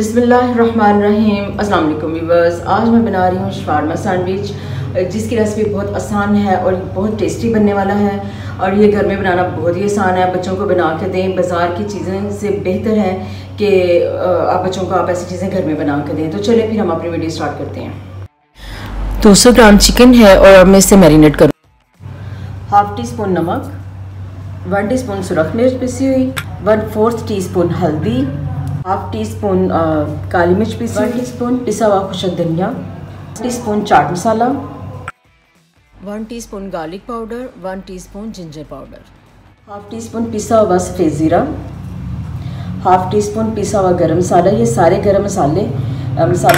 बिस्मिल्लाहिर्रहमानिर्रहीम। अस्सलाम वालेकुम व्यूअर्स। आज मैं बना रही हूँ शवारमा सैंडविच, जिसकी रेसिपी बहुत आसान है और बहुत टेस्टी बनने वाला है। और ये घर में बनाना बहुत ही आसान है। बच्चों को बना के दें, बाज़ार की चीज़ें से बेहतर है कि आप बच्चों को आप ऐसी चीज़ें घर में बना के दें। तो चलिए फिर हम अपनी वीडियो स्टार्ट करते हैं। 200 ग्राम चिकन है और अब मैं इसे मैरिनेट करूँ। हाफ़ टी स्पून नमक, 1 टीस्पून सुरख मिर्च पिसी हुई, 1/4 टीस्पून हल्दी, हाफ टी स्पून काली मिर्च पीसी, 1 टीस्पून पिसा हुआ खुशक धनिया, 1 teaspoon chaat masala, 1 teaspoon garlic powder, 1 teaspoon ginger powder, half tea spoon पिसा हुआ सफ़ेद ज़ीरा, हाफ टी स्पून पिसा हुआ गरम मसाला। ये सारे गरम मसाले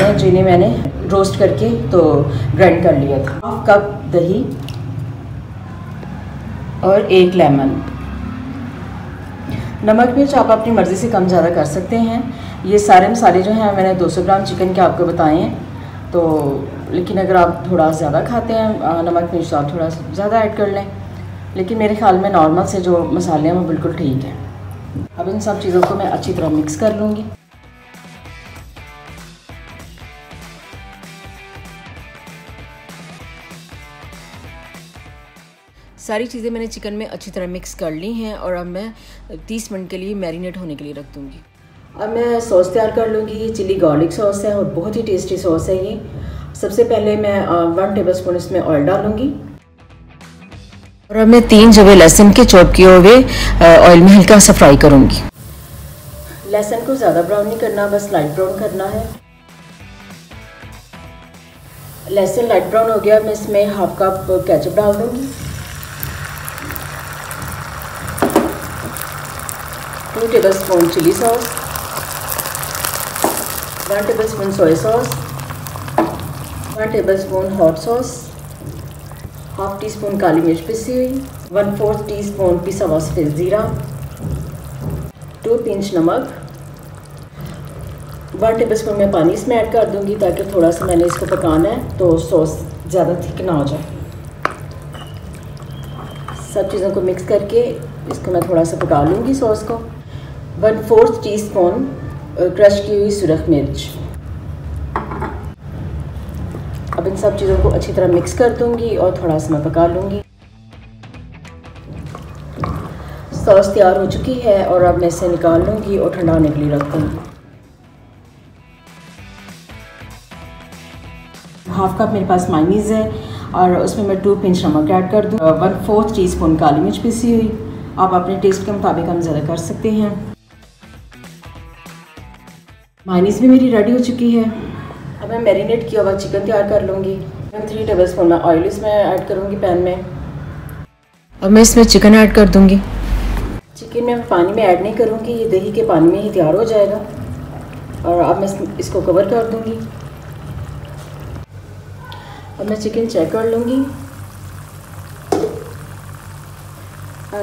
हैं जिन्हें मैंने रोस्ट करके तो ग्राइंड कर लिया था। हाफ कप दही और 1 लेमन। नमक मिर्च आप अपनी मर्ज़ी से कम ज़्यादा कर सकते हैं। ये सारे मसाले जो हैं मैंने 200 ग्राम चिकन के आपको बताए हैं। तो लेकिन अगर आप थोड़ा ज़्यादा खाते हैं नमक मिर्च तो आप थोड़ा ज़्यादा ऐड कर लें, लेकिन मेरे ख्याल में नॉर्मल से जो मसाले हैं वो बिल्कुल ठीक है। अब इन सब चीज़ों को मैं अच्छी तरह मिक्स कर लूँगी। सारी चीज़ें मैंने चिकन में अच्छी तरह मिक्स कर ली हैं और अब मैं 30 मिनट के लिए मैरिनेट होने के लिए रख दूँगी। अब मैं सॉस तैयार कर लूँगी। ये चिली गार्लिक सॉस है और बहुत ही टेस्टी सॉस है ये। सबसे पहले मैं 1 टेबलस्पून इसमें ऑयल डालूँगी और अब मैं 3 जवे लहसुन के चॉप किए हुए ऑयल में हल्का सा फ्राई करूँगी। लहसुन को ज़्यादा ब्राउन नहीं करना, बस लाइट ब्राउन करना है। लहसुन लाइट ब्राउन हो गया, मैं इसमें हाफ कप केचप डाल दूँगी, 2 tablespoon chilli sauce, 1 tablespoon soya sauce, 1 tablespoon hot sauce, half teaspoon काली मिर्च पिसी हुई, 1/4 टीस्पून पिसा हुआ सफ़ेद ज़ीरा, 2 पिंच नमक, 1 टेबलस्पून मैं पानी इसमें ऐड कर दूंगी ताकि थोड़ा सा मैंने इसको पकाना है तो सॉस ज़्यादा थिक ना हो जाए। सब चीज़ों को मिक्स करके इसको मैं थोड़ा सा पका लूँगी सॉस को। 1/4 टीस्पून क्रश की हुई सुरख मिर्च। अब इन सब चीज़ों को अच्छी तरह मिक्स कर दूंगी और थोड़ा सा मैं पका लूँगी। सॉस तैयार हो चुकी है और अब मैं इसे निकाल लूँगी और ठंडा होने के लिए रख दूँगी। हाफ कप मेरे पास मायोनीज़ है और उसमें मैं 2 पिंच नमक ऐड कर दूँ, 1/4 टीस्पून काली मिर्च पिसी हुई। आप अपने टेस्ट के मुताबिक कम ज़्यादा कर सकते हैं। मायोनीज़ भी मेरी रेडी हो चुकी है। अब मैं मैरिनेट किया हुआ चिकन तैयार कर लूँगी। 3 टेबलस्पून मैं ऑयल इसमें ऐड करूँगी पैन में। अब मैं इसमें चिकन ऐड कर दूँगी। चिकन में पानी में ऐड नहीं करूँगी, ये दही के पानी में ही तैयार हो जाएगा। और अब मैं इसको कवर कर दूँगी। अब मैं चिकन चेक कर लूँगी।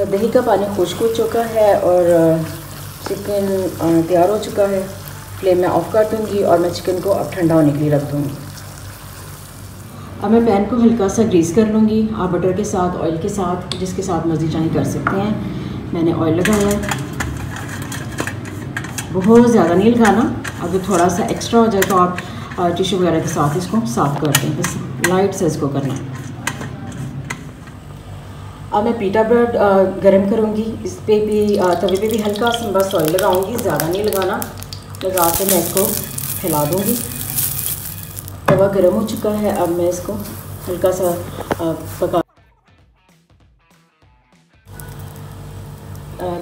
दही का पानी खुश्क हो चुका है और चिकन तैयार हो चुका है। फ्लेम में ऑफ कर दूँगी और मैं चिकन को अब ठंडा होने के लिए रख दूँगी। अब मैं पैन को हल्का सा ग्रीस कर लूँगी। आप बटर के साथ, ऑयल के साथ, जिसके साथ मर्जी चाहे कर सकते हैं। मैंने ऑयल लगाया है, बहुत ज़्यादा नहीं लगाना। अगर थोड़ा सा एक्स्ट्रा हो जाए तो आप टिश्यू वगैरह के साथ इसको साफ़ कर दें, बस लाइट से इसको करना है। अब मैं पीटा ब्रेड गरम करूँगी। इस पर भी तवे पे भी हल्का सा बस ऑयल लगाऊँगी, ज़्यादा नहीं लगाना। लगा के मैं इसको फैला दूँगी। तवा गरम हो चुका है, अब मैं इसको हल्का सा पका।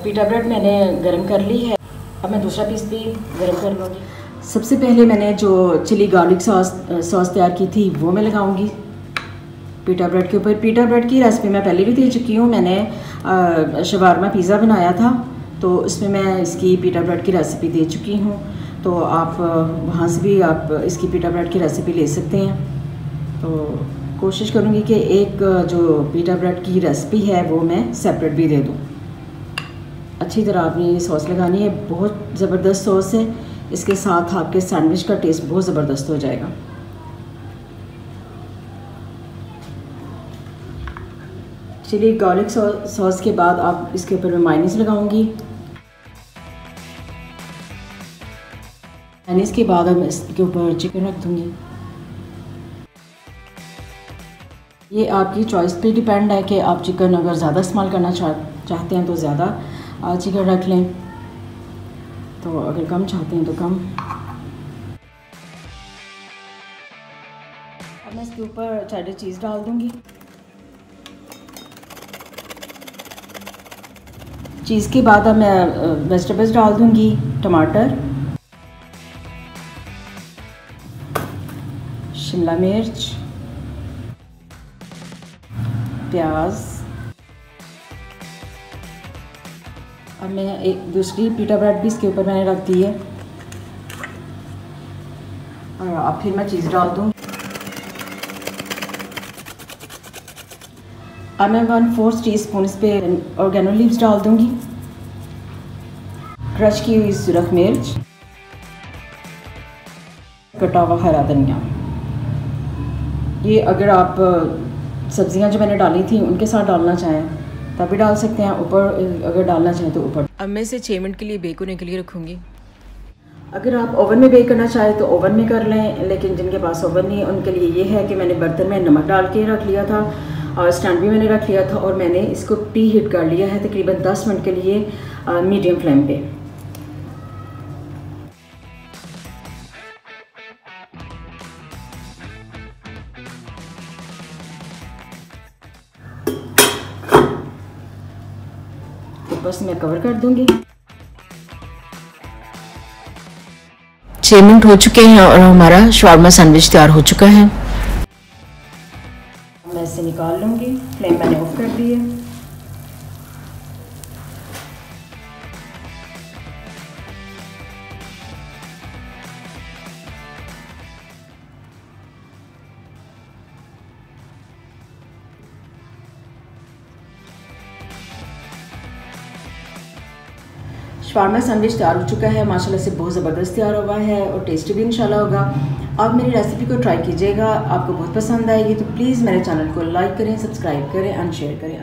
पीटा ब्रेड मैंने गरम कर ली है। अब मैं दूसरा पीस भी गरम कर लूँगी। सबसे पहले मैंने जो चिली गार्लिक सॉस तैयार की थी वो मैं लगाऊँगी पीटा ब्रेड के ऊपर। पीटा ब्रेड की रेसिपी मैं पहले भी दे चुकी हूँ। मैंने शवारमा पिज़्ज़ा बनाया था तो उसमें मैं इसकी पीटा ब्रेड की रेसिपी दे चुकी हूँ। तो आप वहाँ से भी आप इसकी पीटा ब्रेड की रेसिपी ले सकते हैं। तो कोशिश करूँगी कि एक जो पीटा ब्रेड की रेसिपी है वो मैं सेपरेट भी दे दूँ। अच्छी तरह आपने ये सॉस लगानी है। बहुत ज़बरदस्त सॉस है, इसके साथ आपके सैंडविच का टेस्ट बहुत ज़बरदस्त हो जाएगा। चिली गार्लिक सॉस के बाद आप इसके ऊपर मैं मायोनीज़ लगाऊंगी। मैयनीज़ के बाद अब इसके ऊपर चिकन रख दूँगी। ये आपकी चॉइस पे डिपेंड है कि आप चिकन अगर ज़्यादा इस्तेमाल करना चाहते हैं तो ज़्यादा चिकन रख लें, तो अगर कम चाहते हैं तो कम। अब मैं इसके ऊपर चेडर चीज़ डाल दूँगी। चीज़ के बाद अब मैं वेजिटेबल्स डाल दूँगी, टमाटर, शिमला मिर्च, प्याज। अब मैं एक दूसरी पीटा ब्रेड भी इसके ऊपर मैंने रख दी है और अब फिर मैं चीज़ डाल दूँ। अब मैं 1/4 टीस्पून इस पर ऑर्गेनो लीव्स डाल दूँगी, क्रश की हुई सुरख मिर्च, कटा हुआ हरा धनिया। ये अगर आप सब्जियां जो मैंने डाली थी उनके साथ डालना चाहें तभी डाल सकते हैं, ऊपर अगर डालना चाहें तो ऊपर। अब मैं इसे 6 मिनट के लिए बेक होने के लिए रखूँगी। अगर आप ओवन में बेक करना चाहें तो ओवन में कर लें, लेकिन जिनके पास ओवन नहीं है उनके लिए ये है कि मैंने बर्तन में नमक डाल के रख लिया था और स्टैंड भी मैंने रख लिया था और मैंने इसको प्री हीट कर लिया है तकरीबन 10 मिनट के लिए मीडियम फ्लेम पे। बस मैं कवर कर दूंगी। 6 मिनट हो चुके हैं और हमारा शवारमा सैंडविच तैयार हो चुका है। मैं इसे निकाल लूंगी, फ्लेम मैंने ऑफ कर दी है। शवारमा सैंडविच तैयार हो चुका है, माशाल्लाह से बहुत ज़बरदस्त तैयार हुआ है और टेस्टी भी इंशाल्लाह होगा। आप मेरी रेसिपी को ट्राई कीजिएगा, आपको बहुत पसंद आएगी। तो प्लीज़ मेरे चैनल को लाइक करें, सब्सक्राइब करें एंड शेयर करें।